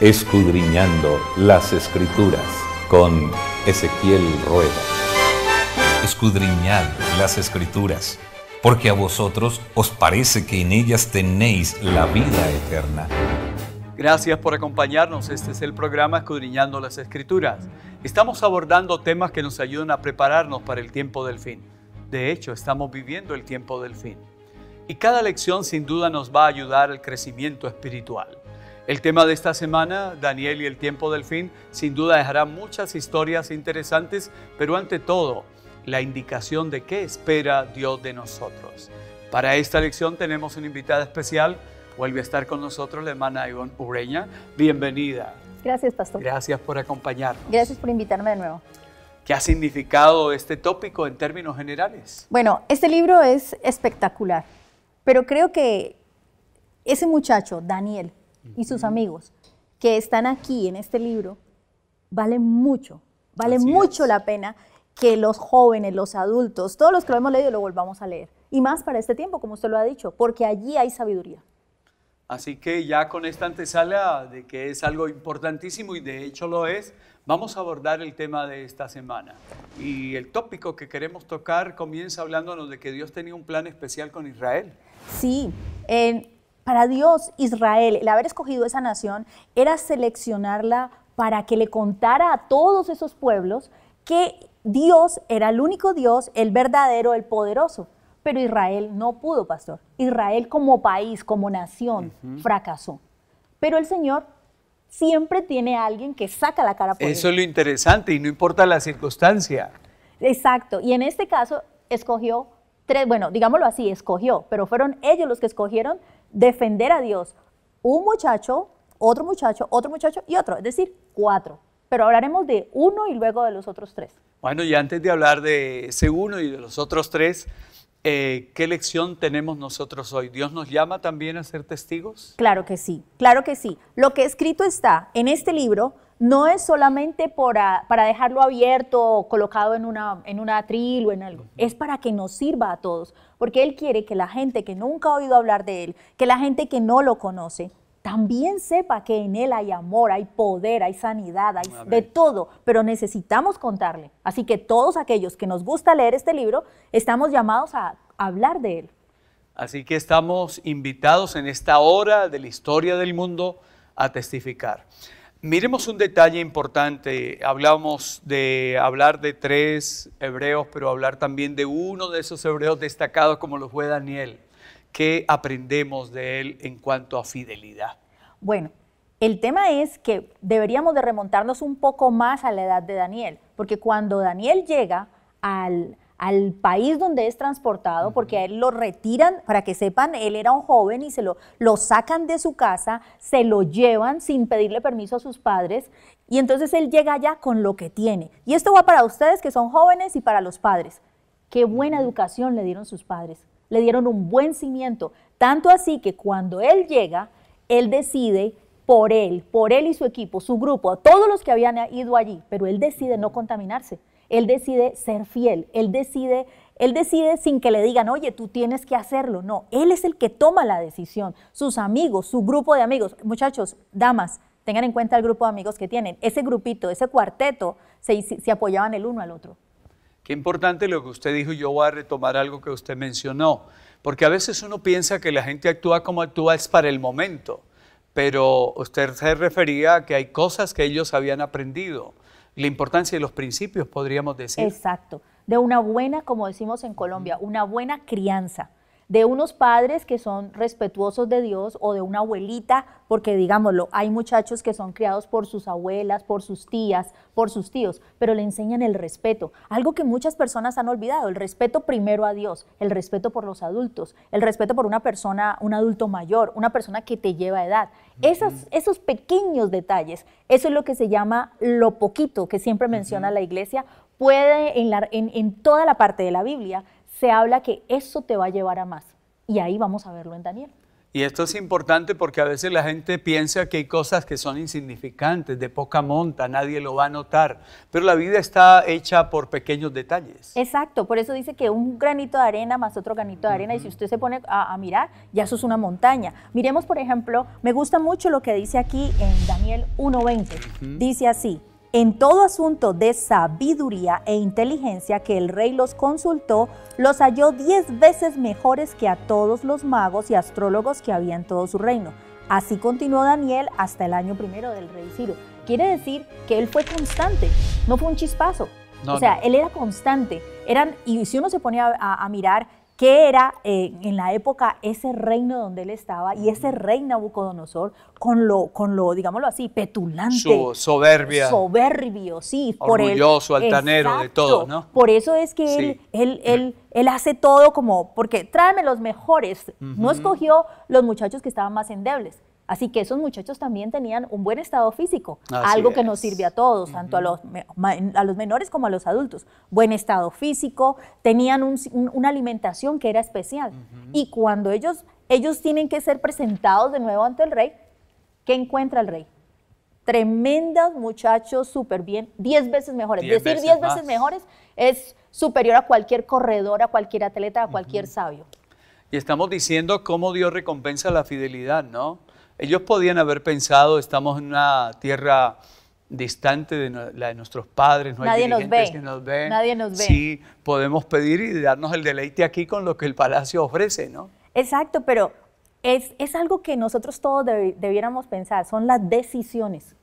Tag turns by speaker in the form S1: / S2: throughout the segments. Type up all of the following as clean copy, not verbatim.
S1: Escudriñando las Escrituras con Ezequiel Rueda. Escudriñad las Escrituras, porque a vosotros os parece que en ellas tenéis la vida eterna.
S2: Gracias por acompañarnos. Este es el programa Escudriñando las Escrituras. Estamos abordando temas que nos ayudan a prepararnos para el tiempo del fin. De hecho, estamos viviendo el tiempo del fin. Y cada lección sin duda nos va a ayudar al crecimiento espiritual. El tema de esta semana, Daniel y el tiempo del fin, sin duda dejará muchas historias interesantes, pero ante todo, la indicación de qué espera Dios de nosotros. Para esta lección tenemos una invitada especial. Vuelve a estar con nosotros la hermana Ivonne Ureña. Bienvenida.
S3: Gracias, pastor.
S2: Gracias por acompañarnos.
S3: Gracias por invitarme de nuevo.
S2: ¿Qué ha significado este tópico en términos generales?
S3: Bueno, este libro es espectacular, pero creo que ese muchacho, Daniel, y sus amigos que están aquí en este libro, vale mucho la pena que los jóvenes, los adultos, todos los que lo hemos leído lo volvamos a leer. Y más para este tiempo, como usted lo ha dicho, porque allí hay sabiduría.
S2: Así que ya con esta antesala de que es algo importantísimo y de hecho lo es, vamos a abordar el tema de esta semana. Y el tópico que queremos tocar comienza hablándonos de que Dios tenía un plan especial con Israel.
S3: Sí, para Dios, Israel, el haber escogido esa nación, era seleccionarla para que le contara a todos esos pueblos que Dios era el único Dios, el verdadero, el poderoso. Pero Israel no pudo, pastor. Israel como país, como nación, fracasó. Pero el Señor siempre tiene a alguien que saca la cara por él.
S2: Eso es lo interesante y no importa la circunstancia.
S3: Exacto. Y en este caso escogió tres, bueno, digámoslo así, escogió, pero fueron ellos los que escogieron defender a Dios. Un muchacho, otro muchacho, otro muchacho y otro, es decir, 4. Pero hablaremos de uno y luego de los otros 3.
S2: Bueno, y antes de hablar de ese uno y de los otros 3, ¿qué lección tenemos nosotros hoy? ¿Dios nos llama también a ser testigos?
S3: Claro que sí, claro que sí. Lo que escrito está en este libro no es solamente para dejarlo abierto, colocado en un atril o en algo. Es para que nos sirva a todos, porque Él quiere que la gente que nunca ha oído hablar de Él, que la gente que no lo conoce, también sepa que en Él hay amor, hay poder, hay sanidad, hay de todo, pero necesitamos contarle. Así que todos aquellos que nos gusta leer este libro, estamos llamados a hablar de Él.
S2: Así que estamos invitados en esta hora de la historia del mundo a testificar. Miremos un detalle importante. Hablamos de hablar de 3 hebreos, pero hablar también de uno de esos hebreos destacados como lo fue Daniel. ¿Qué aprendemos de él en cuanto a fidelidad?
S3: Bueno, el tema es que deberíamos de remontarnos un poco más a la edad de Daniel, porque cuando Daniel llega al país donde es transportado, porque a él lo retiran, para que sepan, él era un joven y lo sacan de su casa, se lo llevan sin pedirle permiso a sus padres, y entonces él llega allá con lo que tiene. Y esto va para ustedes que son jóvenes y para los padres. Qué buena educación le dieron sus padres. Le dieron un buen cimiento, tanto así que cuando él llega, él decide por él y su equipo, su grupo, todos los que habían ido allí, pero él decide no contaminarse, él decide ser fiel, él decide sin que le digan, oye, tú tienes que hacerlo, no, él es el que toma la decisión, sus amigos, su grupo de amigos, muchachos, damas, tengan en cuenta el grupo de amigos que tienen, ese grupito, ese cuarteto, se apoyaban el uno al otro.
S2: Qué importante lo que usted dijo, y yo voy a retomar algo que usted mencionó, porque a veces uno piensa que la gente actúa como actúa es para el momento, pero usted se refería a que hay cosas que ellos habían aprendido, la importancia de los principios, podríamos decir.
S3: Exacto, de una buena, como decimos en Colombia, una buena crianza, de unos padres que son respetuosos de Dios o de una abuelita, porque digámoslo, hay muchachos que son criados por sus abuelas, por sus tías, por sus tíos, pero le enseñan el respeto, algo que muchas personas han olvidado, el respeto primero a Dios, el respeto por los adultos, el respeto por una persona, un adulto mayor, una persona que te lleva edad. Esos pequeños detalles, eso es lo que se llama lo poquito que siempre menciona la iglesia, puede en toda la parte de la Biblia, se habla que eso te va a llevar a más. Y ahí vamos a verlo en Daniel.
S2: Y esto es importante porque a veces la gente piensa que hay cosas que son insignificantes, de poca monta, nadie lo va a notar, pero la vida está hecha por pequeños detalles.
S3: Exacto, por eso dice que un granito de arena más otro granito de arena, y si usted se pone a mirar, ya eso es una montaña. Miremos, por ejemplo, me gusta mucho lo que dice aquí en Daniel 1:20. Dice así: en todo asunto de sabiduría e inteligencia que el rey los consultó, los halló 10 veces mejores que a todos los magos y astrólogos que había en todo su reino. Así continuó Daniel hasta el año primero del rey Ciro. Quiere decir que él fue constante, no fue un chispazo. Él era constante. Y si uno se pone a mirar qué era en la época ese reino donde él estaba, y ese rey Nabucodonosor, con lo digámoslo así, petulante.
S2: Su soberbia.
S3: Soberbio, sí.
S2: Orgulloso, altanero, exacto, de todo, ¿no?
S3: Por eso es que sí, él hace todo como, porque tráeme los mejores. No escogió los muchachos que estaban más endebles. Así que esos muchachos también tenían un buen estado físico, algo que nos sirve a todos, tanto a los menores como a los adultos. Buen estado físico, tenían una alimentación que era especial. Y cuando ellos tienen que ser presentados de nuevo ante el rey, ¿qué encuentra el rey? Tremendos muchachos, súper bien, 10 veces mejores. Decir 10 veces mejores es superior a cualquier corredor, a cualquier atleta, a cualquier sabio.
S2: Y estamos diciendo cómo Dios recompensa la fidelidad, ¿no? Ellos podían haber pensado, estamos en una tierra distante de la de nuestros padres, no hay dirigentes que nos ven.
S3: Nadie nos ve.
S2: Sí, podemos pedir y darnos el deleite aquí con lo que el palacio ofrece, ¿no?
S3: Exacto, pero es algo que nosotros todos debiéramos pensar, son las decisiones.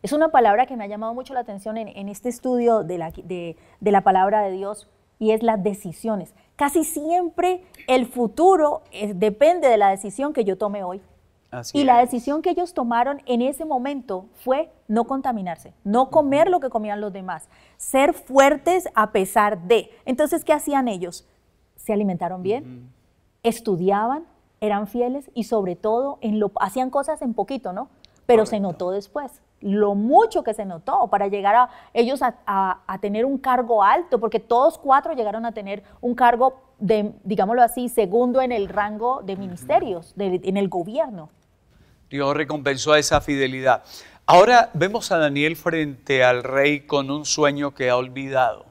S3: Es una palabra que me ha llamado mucho la atención en este estudio de la palabra de Dios, y es las decisiones. Casi siempre el futuro depende de la decisión que yo tome hoy. Y la decisión que ellos tomaron en ese momento fue no contaminarse, no comer lo que comían los demás, ser fuertes a pesar de. Entonces, ¿qué hacían ellos? Se alimentaron bien, estudiaban, eran fieles y sobre todo hacían cosas en poquito, ¿no? Pero se notó después, lo mucho que se notó para llegar a ellos a tener un cargo alto, porque todos 4 llegaron a tener un cargo de, digámoslo así, segundo en el rango de ministerios, en el gobierno.
S2: Dios recompensó esa fidelidad. Ahora vemos a Daniel frente al rey con un sueño que ha olvidado.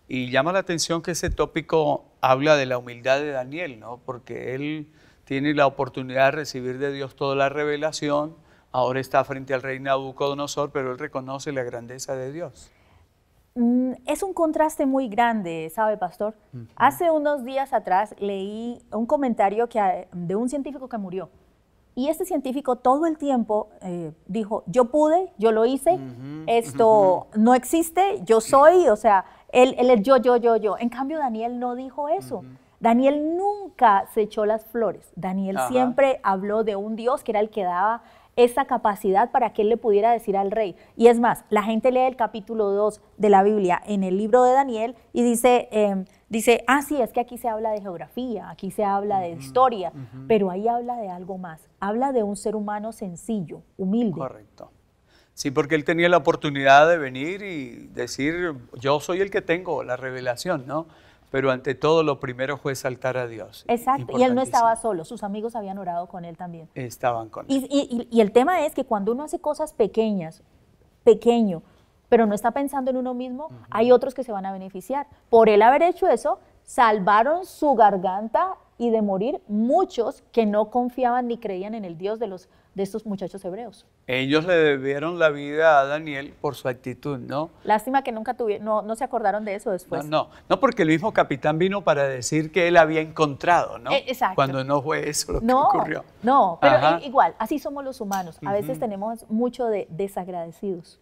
S2: Y llama la atención que ese tópico habla de la humildad de Daniel, ¿no? Porque él tiene la oportunidad de recibir de Dios toda la revelación. Ahora está frente al rey Nabucodonosor, pero él reconoce la grandeza de Dios.
S3: Es un contraste muy grande, ¿sabe, pastor? Hace unos días atrás leí un comentario de un científico que murió. Y este científico todo el tiempo dijo, yo pude, yo lo hice, esto no existe, yo soy, o sea, él es yo. En cambio, Daniel no dijo eso. Daniel nunca se echó las flores. Daniel siempre habló de un Dios que era el que daba esa capacidad para que él le pudiera decir al rey. Y es más, la gente lee el capítulo 2 de la Biblia en el libro de Daniel y dice, sí, es que aquí se habla de geografía, aquí se habla de historia, pero ahí habla de algo más. Habla de un ser humano sencillo, humilde.
S2: Correcto. Sí, porque él tenía la oportunidad de venir y decir, yo soy el que tengo la revelación, ¿no? Pero ante todo lo primero fue exaltar a Dios.
S3: Exacto, y él no estaba solo, sus amigos habían orado con él también.
S2: Estaban con él.
S3: Y el tema es que cuando uno hace cosas pequeño, pero no está pensando en uno mismo, hay otros que se van a beneficiar. Por él haber hecho eso, salvaron su garganta y de morir muchos que no confiaban ni creían en el Dios de estos muchachos hebreos.
S2: Ellos le debieron la vida a Daniel por su actitud, ¿no?
S3: Lástima que nunca no se acordaron de eso después.
S2: No, porque el mismo capitán vino para decir que él había encontrado, ¿no?
S3: Exacto.
S2: Cuando no fue eso lo que ocurrió.
S3: No, pero igual, así somos los humanos. A veces tenemos mucho de desagradecidos.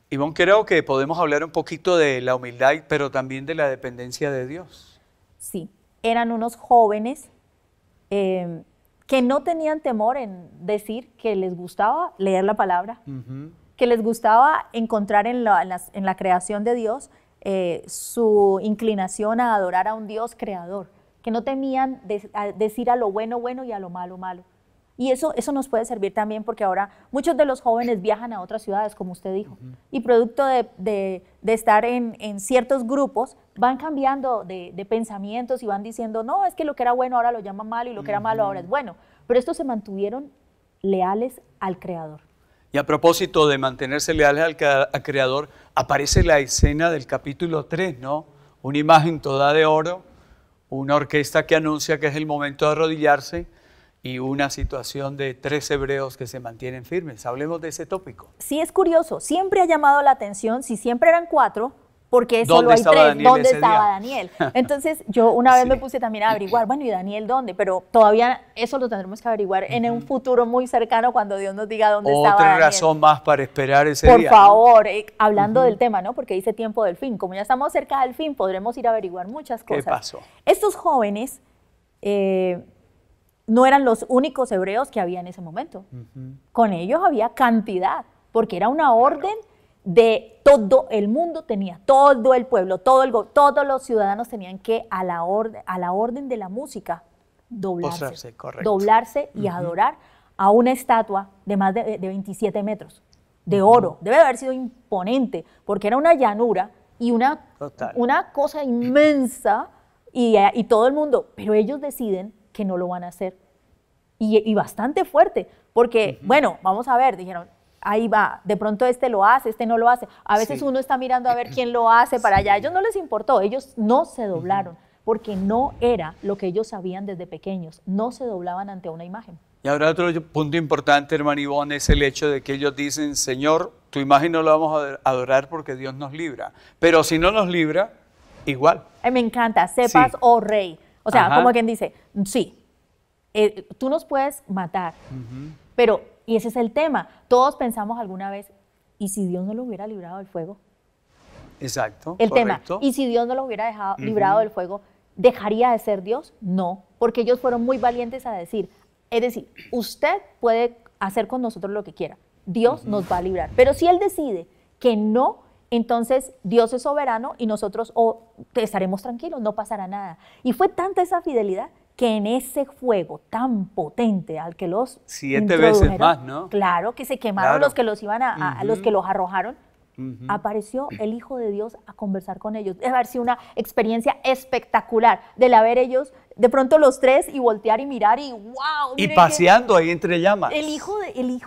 S2: Ivonne, creo que podemos hablar un poquito de la humildad, pero también de la dependencia de Dios.
S3: Sí, eran unos jóvenes que no tenían temor en decir que les gustaba leer la palabra, que les gustaba encontrar en la creación de Dios su inclinación a adorar a un Dios creador, que no temían decir a lo bueno, bueno y a lo malo, malo. Y eso nos puede servir también porque ahora muchos de los jóvenes viajan a otras ciudades, como usted dijo, y producto de estar en ciertos grupos, van cambiando de pensamientos y van diciendo, no, es que lo que era bueno ahora lo llaman malo y lo que era malo ahora es bueno. pero estos se mantuvieron leales al Creador.
S2: Y a propósito de mantenerse leales al Creador, aparece la escena del capítulo 3, ¿no? Una imagen toda de oro, una orquesta que anuncia que es el momento de arrodillarse y una situación de 3 hebreos que se mantienen firmes. Hablemos de ese tópico.
S3: Sí, es curioso, siempre ha llamado la atención, si siempre eran 4, porque solo hay 3,
S2: Daniel
S3: ¿dónde
S2: ese
S3: estaba
S2: día?
S3: Daniel? Entonces yo una vez
S2: Sí.
S3: me puse también a averiguar, bueno, ¿y Daniel dónde? Pero todavía eso lo tendremos que averiguar en un futuro muy cercano cuando Dios nos diga dónde estaba
S2: Otra
S3: Daniel.
S2: razón más para esperar ese
S3: Por
S2: día, ¿no?
S3: favor, hablando del tema, ¿no? Porque dice tiempo del fin. Como ya estamos cerca del fin, podremos ir a averiguar muchas
S2: ¿Qué
S3: cosas.
S2: pasó?
S3: Estos jóvenes no eran los únicos hebreos que había en ese momento. Con ellos había cantidad, porque era una orden de todo el mundo tenía, todo el pueblo, todos los ciudadanos tenían que a la orden de la música
S2: Postrarse, correcto.
S3: doblarse y adorar a una estatua de más de 27 metros de oro. Debe de haber sido imponente, porque era una llanura y una cosa inmensa y todo el mundo, pero ellos deciden que no lo van a hacer. Y bastante fuerte, porque, bueno, vamos a ver, dijeron, ahí va, de pronto este lo hace, este no lo hace. A veces
S2: Sí.
S3: uno está mirando a ver quién lo hace para allá. A ellos no les importó, ellos no se doblaron, porque no era lo que ellos sabían desde pequeños, no se doblaban ante una imagen.
S2: Y ahora otro punto importante, hermano Ivonne, es el hecho de que ellos dicen, Señor, tu imagen no la vamos a adorar porque Dios nos libra. Pero si no nos libra, igual.
S3: Me encanta, sepas,
S2: Sí.
S3: oh rey. O sea,
S2: Ajá.
S3: como quien dice, sí, tú nos puedes matar, pero, y ese es el tema, todos pensamos alguna vez, ¿y si Dios no lo hubiera librado del fuego?
S2: Exacto.
S3: El
S2: correcto.
S3: tema, ¿y si Dios no lo hubiera librado del fuego, dejaría de ser Dios? No, porque ellos fueron muy valientes a decir, es decir, usted puede hacer con nosotros lo que quiera, Dios nos va a librar, pero si Él decide que no, entonces Dios es soberano y nosotros estaremos tranquilos, no pasará nada. Y fue tanta esa fidelidad que en ese fuego tan potente al que los
S2: 7 veces
S3: introdujeron,
S2: más, ¿no?
S3: claro, que se quemaron
S2: Claro.
S3: los que los iban a los que los arrojaron, apareció el Hijo de Dios a conversar con ellos. Debe haber sido una experiencia espectacular del haber ellos, de pronto los 3 y voltear y mirar y wow.
S2: Y
S3: miren
S2: paseando ahí entre llamas.
S3: el hijo,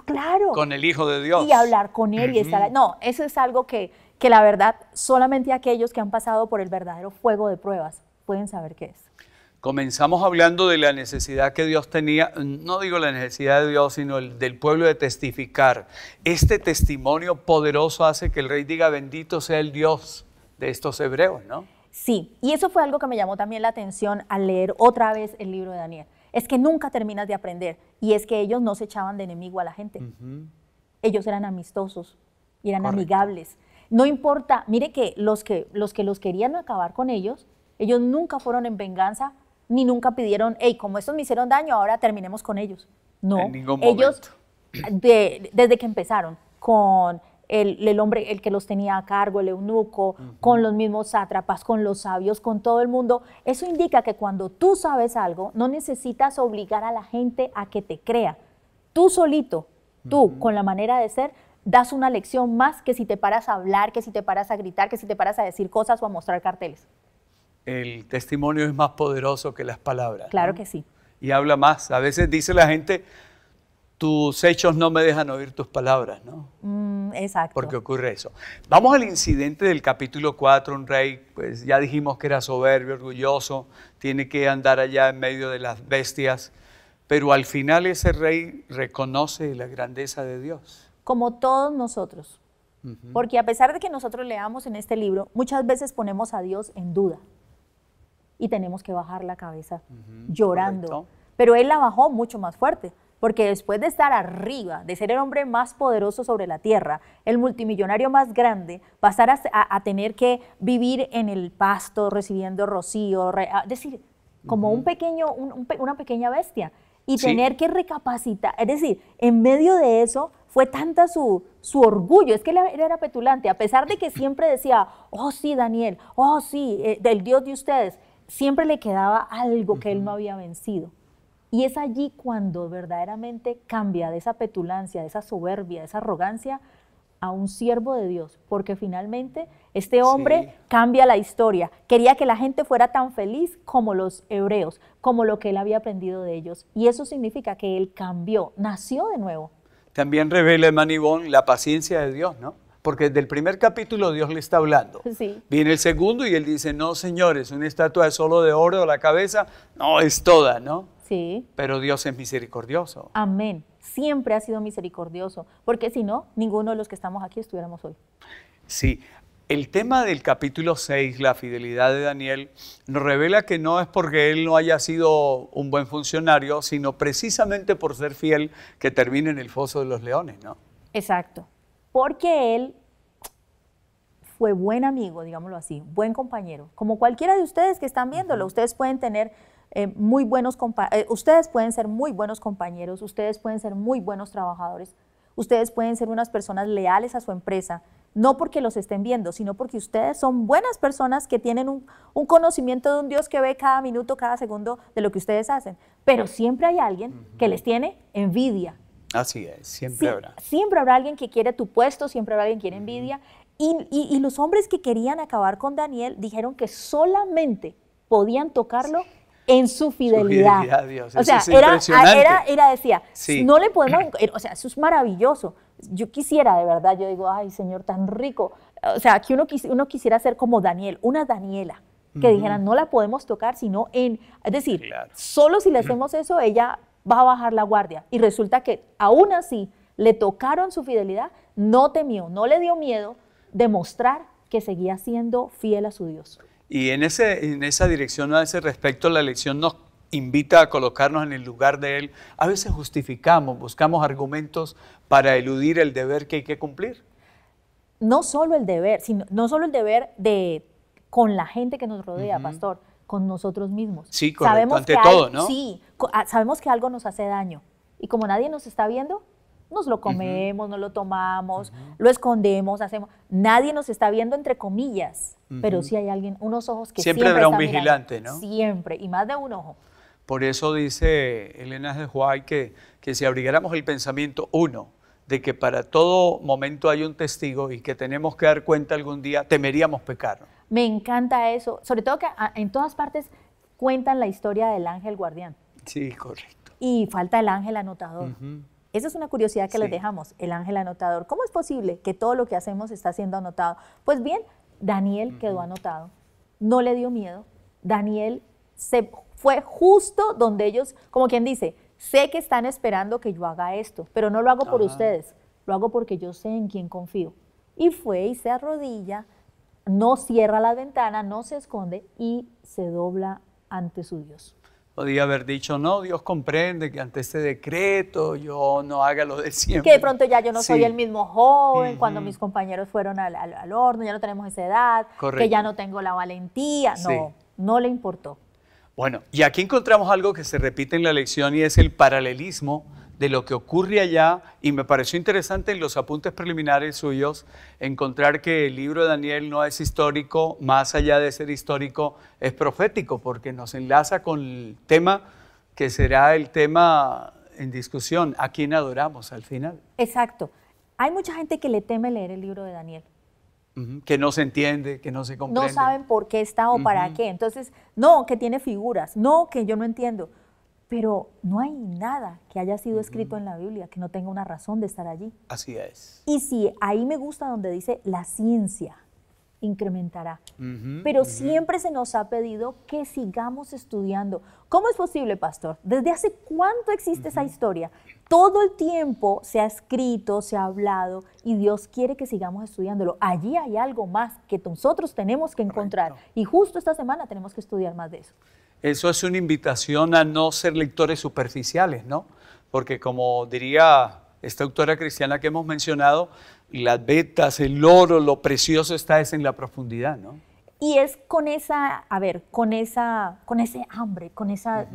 S3: claro.
S2: Con el Hijo de Dios.
S3: Y hablar con él y estar ahí. No, eso es algo que la verdad solamente aquellos que han pasado por el verdadero fuego de pruebas pueden saber qué es.
S2: Comenzamos hablando de la necesidad que Dios tenía, no digo la necesidad de Dios, sino del pueblo de testificar. Este testimonio poderoso hace que el rey diga, bendito sea el Dios de estos hebreos, ¿no?
S3: Sí, y eso fue algo que me llamó también la atención al leer otra vez el libro de Daniel. Es que nunca terminas de aprender, y es que ellos no se echaban de enemigo a la gente. Ellos eran amistosos y eran
S2: Correcto.
S3: amigables. No importa, mire que los querían acabar con ellos nunca fueron en venganza, ni nunca pidieron, hey, como estos me hicieron daño, ahora terminemos con ellos. No,
S2: En ningún
S3: ellos,
S2: momento.
S3: desde que empezaron con el hombre, el que los tenía a cargo, el eunuco, con los mismos sátrapas, con los sabios, con todo el mundo, eso indica que cuando tú sabes algo, no necesitas obligar a la gente a que te crea. Tú solito, tú, con la manera de ser, das una lección más que si te paras a hablar, que si te paras a gritar, que si te paras a decir cosas o a mostrar carteles.
S2: El testimonio es más poderoso que las palabras.
S3: Claro
S2: ¿no?
S3: que sí.
S2: Y habla más. A veces dice la gente, tus hechos no me dejan oír tus palabras, ¿no?
S3: Exacto.
S2: Porque ocurre eso. Vamos al incidente del capítulo 4, un rey, pues ya dijimos que era soberbio, orgulloso, tiene que andar allá en medio de las bestias, pero al final ese rey reconoce la grandeza de Dios.
S3: Como todos nosotros. Porque a pesar de que nosotros leamos en este libro, muchas veces ponemos a Dios en duda. Y tenemos que bajar la cabeza llorando.
S2: Correcto.
S3: Pero Él la bajó mucho más fuerte. Porque después de estar arriba, de ser el hombre más poderoso sobre la tierra, el multimillonario más grande, pasar a tener que vivir en el pasto, recibiendo rocío, es decir, como una pequeña bestia. Y
S2: Sí.
S3: tener que recapacitar, es decir, en medio de eso fue tanta su orgullo, es que él era petulante, a pesar de que siempre decía, oh sí, Daniel, oh sí, del Dios de ustedes, siempre le quedaba algo que él no había vencido. Y es allí cuando verdaderamente cambia de esa petulancia, de esa soberbia, de esa arrogancia, a un siervo de Dios, porque finalmente este hombre cambia la historia. Quería que la gente fuera tan feliz como los hebreos, como lo que él había aprendido de ellos. Y eso significa que él cambió, nació de nuevo.
S2: También revela, hermano Ivonne, la paciencia de Dios, ¿no? Porque desde el primer capítulo Dios le está hablando.
S3: Sí.
S2: Viene el segundo y él dice, no, señores, una estatua es solo de oro la cabeza, no, es toda, ¿no?
S3: Sí.
S2: Pero Dios es misericordioso.
S3: Amén. Siempre ha sido misericordioso, porque si no, ninguno de los que estamos aquí estuviéramos hoy.
S2: Sí, el tema del capítulo 6, la fidelidad de Daniel, nos revela que no es porque él no haya sido un buen funcionario, sino precisamente por ser fiel que termina en el foso de los leones, ¿no?
S3: Exacto. Porque él fue buen amigo, digámoslo así, buen compañero. Como cualquiera de ustedes que están viéndolo, ustedes pueden tener ustedes pueden ser muy buenos compañeros, ustedes pueden ser muy buenos trabajadores, ustedes pueden ser unas personas leales a su empresa, no porque los estén viendo, sino porque ustedes son buenas personas que tienen un conocimiento de un Dios que ve cada minuto, cada segundo de lo que ustedes hacen. Pero siempre hay alguien que les tiene envidia.
S2: Así es, siempre habrá.
S3: Siempre habrá alguien que quiere tu puesto, siempre habrá alguien que quiere envidia. Y los hombres que querían acabar con Daniel dijeron que solamente podían tocarlo en su fidelidad.
S2: Su fidelidad a Dios.
S3: O sea,
S2: eso es impresionante.
S3: decía,
S2: Sí.
S3: no le podemos, o sea, eso es maravilloso. Yo quisiera, de verdad, yo digo, ay, Señor, tan rico. O sea, que uno quisiera ser como Daniel, una Daniela, que dijera, no la podemos tocar, sino es decir,
S2: Claro.
S3: solo si le hacemos eso, ella va a bajar la guardia. Y resulta que aún así le tocaron su fidelidad, no temió, no le dio miedo de mostrar que seguía siendo fiel a su Dios.
S2: Y en esa dirección, a ese respecto, la lección nos invita a colocarnos en el lugar de Él. A veces justificamos, buscamos argumentos para eludir el deber que hay que cumplir.
S3: No solo el deber, no solo el deber con la gente que nos rodea, pastor, con nosotros mismos.
S2: Sí, correcto, ante todo, ¿no?
S3: Sí, sabemos que algo nos hace daño. Y como nadie nos está viendo, nos lo comemos, nos lo tomamos, lo escondemos, hacemos. Nadie nos está viendo, entre comillas, pero sí hay alguien, unos ojos que siempre
S2: habrá un
S3: están
S2: vigilante,
S3: mirando.
S2: ¿no?
S3: Siempre, y más de un ojo.
S2: Por eso dice Elena de White que si abrigáramos el pensamiento, uno, de que para todo momento hay un testigo y que tenemos que dar cuenta algún día, temeríamos pecar.
S3: Me encanta eso, sobre todo que en todas partes cuentan la historia del ángel guardián.
S2: Sí, correcto.
S3: Y falta el ángel anotador. Esa es una curiosidad que les dejamos, el ángel anotador. ¿Cómo es posible que todo lo que hacemos está siendo anotado? Pues bien, Daniel quedó anotado, no le dio miedo. Daniel se fue justo donde ellos, como quien dice, sé que están esperando que yo haga esto, pero no lo hago por ustedes, lo hago porque yo sé en quién confío. Y fue y se arrodilla, no cierra la ventana, no se esconde y se dobla ante su Dios.
S2: Podía haber dicho, no, Dios comprende que ante este decreto yo no haga lo de siempre.
S3: Que de pronto ya yo no soy el mismo joven, cuando mis compañeros fueron al horno, ya no tenemos esa edad,
S2: Correcto.
S3: que ya no tengo la valentía. No, no le importó.
S2: Bueno, y aquí encontramos algo que se repite en la lección y es el paralelismo de lo que ocurre allá, y me pareció interesante en los apuntes preliminares suyos encontrar que el libro de Daniel no es histórico, más allá de ser histórico, es profético, porque nos enlaza con el tema que será el tema en discusión, ¿a quién adoramos al final?
S3: Exacto. Hay mucha gente que le teme leer el libro de Daniel.
S2: Que no se entiende, que no se comprende.
S3: No saben por qué está o para qué. Entonces, no, que tiene figuras, no, que yo no entiendo. Pero no hay nada que haya sido escrito en la Biblia que no tenga una razón de estar allí.
S2: Así es.
S3: Y sí, ahí me gusta donde dice la ciencia incrementará. Pero siempre se nos ha pedido que sigamos estudiando. ¿Cómo es posible, pastor? ¿Desde hace cuánto existe esa historia? Todo el tiempo se ha escrito, se ha hablado y Dios quiere que sigamos estudiándolo. Allí hay algo más que nosotros tenemos que encontrar. Y justo esta semana tenemos que estudiar más de eso.
S2: Eso es una invitación a no ser lectores superficiales, ¿no? Porque como diría esta autora cristiana que hemos mencionado, las vetas, el oro, lo precioso está es en la profundidad, ¿no?
S3: Y es con esa, con ese hambre, con esa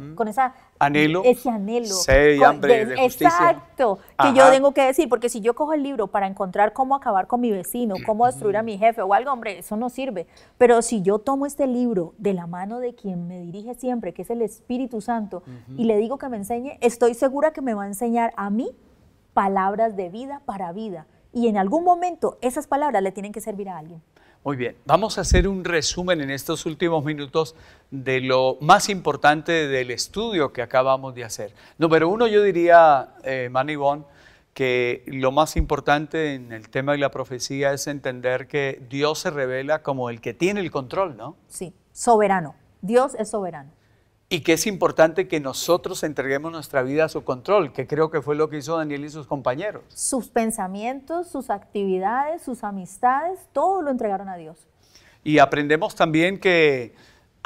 S2: anhelo,
S3: ese anhelo,
S2: sed y hambre de justicia.
S3: Exacto, que yo tengo que decir, porque si yo cojo el libro para encontrar cómo acabar con mi vecino, cómo destruir a mi jefe o algo, hombre, eso no sirve. Pero si yo tomo este libro de la mano de quien me dirige siempre, que es el Espíritu Santo, y le digo que me enseñe, estoy segura que me va a enseñar a mí palabras de vida para vida. y en algún momento esas palabras le tienen que servir a alguien.
S2: Muy bien, vamos a hacer un resumen en estos últimos minutos de lo más importante del estudio que acabamos de hacer. Número uno, yo diría, Manny, que lo más importante en el tema de la profecía es entender que Dios se revela como el que tiene el control, ¿no?
S3: Sí, soberano. Dios es soberano.
S2: Y que es importante que nosotros entreguemos nuestra vida a su control, que creo que fue lo que hizo Daniel y sus compañeros.
S3: Sus pensamientos, sus actividades, sus amistades, todo lo entregaron a Dios.
S2: Y aprendemos también que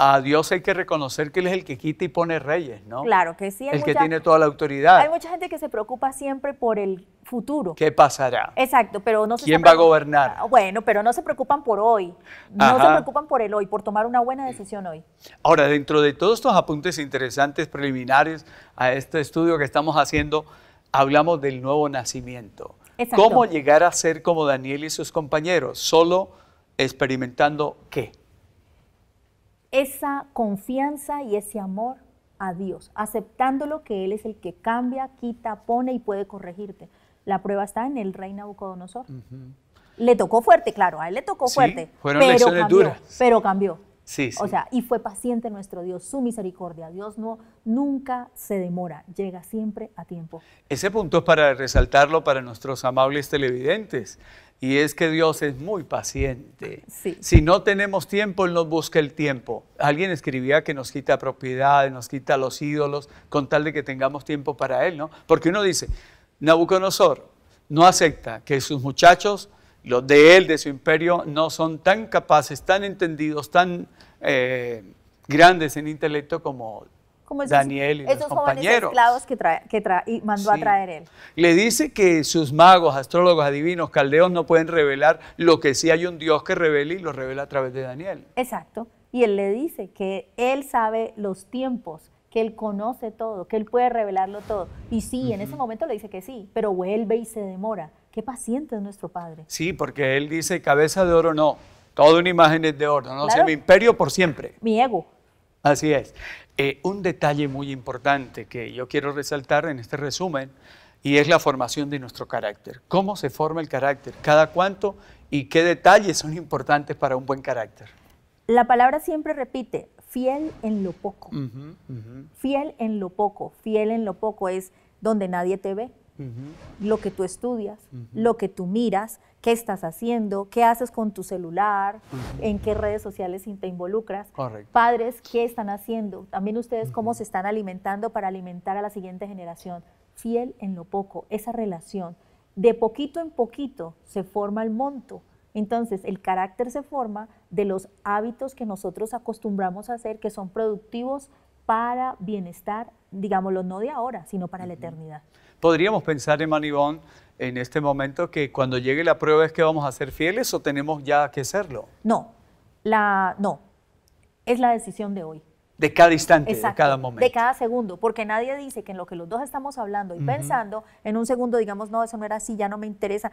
S2: a Dios hay que reconocer que Él es el que quita y pone reyes, ¿no?
S3: Claro que sí.
S2: El que tiene toda la autoridad.
S3: Hay mucha gente que se preocupa siempre por el futuro.
S2: ¿Qué pasará?
S3: Exacto, pero no se
S2: ¿Quién va a gobernar?
S3: Bueno, pero no se preocupan por hoy. No se preocupan por el hoy, por tomar una buena decisión hoy.
S2: Ahora, dentro de todos estos apuntes interesantes preliminares a este estudio que estamos haciendo, hablamos del nuevo nacimiento.
S3: Exacto.
S2: ¿Cómo llegar a ser como Daniel y sus compañeros? Solo experimentando ¿qué?
S3: Esa confianza y ese amor a Dios, aceptándolo que Él es el que cambia, quita, pone y puede corregirte. La prueba está en el rey Nabucodonosor. Le tocó fuerte, claro, a él le tocó fuerte,
S2: fueron lecciones duras.
S3: Pero cambió.
S2: Sí, sí.
S3: O sea, y fue paciente nuestro Dios, su misericordia. Dios nunca se demora, llega siempre a tiempo.
S2: Ese punto es para resaltarlo para nuestros amables televidentes. Y es que Dios es muy paciente.
S3: Sí.
S2: Si no tenemos tiempo, Él nos busca el tiempo. Alguien escribía que nos quita propiedades, nos quita los ídolos, con tal de que tengamos tiempo para Él, ¿no? Porque uno dice, Nabucodonosor no acepta que sus muchachos, los de él, de su imperio, no son tan capaces, tan entendidos, tan grandes en intelecto como Daniel y los compañeros.
S3: Esos jóvenes esclavos que mandó a traer él.
S2: Le dice que sus magos, astrólogos, adivinos, caldeos no pueden revelar lo que sí hay un Dios que revela y lo revela a través de Daniel.
S3: Exacto. Y él le dice que él sabe los tiempos, que él conoce todo, que él puede revelarlo todo. Y sí, en ese momento le dice que sí, pero vuelve y se demora. Qué paciente es nuestro Padre.
S2: Sí, porque él dice, cabeza de oro no, toda una imagen es de oro, no
S3: Claro.
S2: sé, mi imperio por siempre.
S3: Mi ego.
S2: Así es. Un detalle muy importante que yo quiero resaltar en este resumen y es la formación de nuestro carácter. ¿Cómo se forma el carácter? ¿Cada cuánto? ¿Y qué detalles son importantes para un buen carácter?
S3: La palabra siempre repite, fiel en lo poco. Fiel en lo poco. Fiel en lo poco es donde nadie te ve. Lo que tú estudias, lo que tú miras, qué estás haciendo, qué haces con tu celular, en qué redes sociales te involucras.
S2: Correcto.
S3: Padres, ¿qué están haciendo? También ustedes cómo se están alimentando para alimentar a la siguiente generación. Fiel en lo poco, esa relación. De poquito en poquito se forma el monto. Entonces, el carácter se forma de los hábitos que nosotros acostumbramos a hacer, que son productivos para bienestar, digámoslo, no de ahora, sino para la eternidad.
S2: ¿Podríamos pensar, Ivonne, en este momento que cuando llegue la prueba es que vamos a ser fieles o tenemos ya que serlo?
S3: No, es la decisión de hoy.
S2: De cada instante,
S3: Exacto,
S2: de cada momento.
S3: de cada segundo, porque nadie dice que en lo que los dos estamos hablando y pensando, en un segundo digamos, no, eso no era así, ya no me interesa.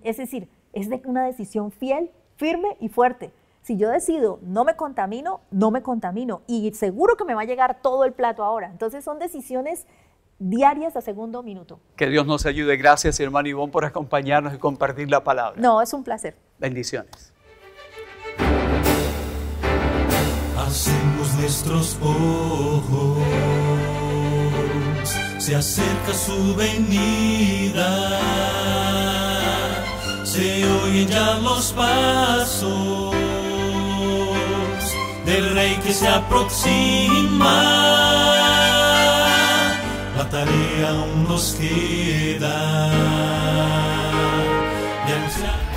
S3: Es decir, es de una decisión fiel, firme y fuerte. Si yo decido no me contamino, no me contamino y seguro que me va a llegar todo el plato ahora. Entonces son decisiones diarias a segundo minuto.
S2: Que Dios nos ayude. Gracias, hermano Ivonne, por acompañarnos y compartir la palabra.
S3: No, es un placer.
S2: Bendiciones.
S4: Hacemos nuestros ojos, se acerca su venida, se oyen ya los pasos del Rey que se aproxima. La tarea aún nos queda de anunciar.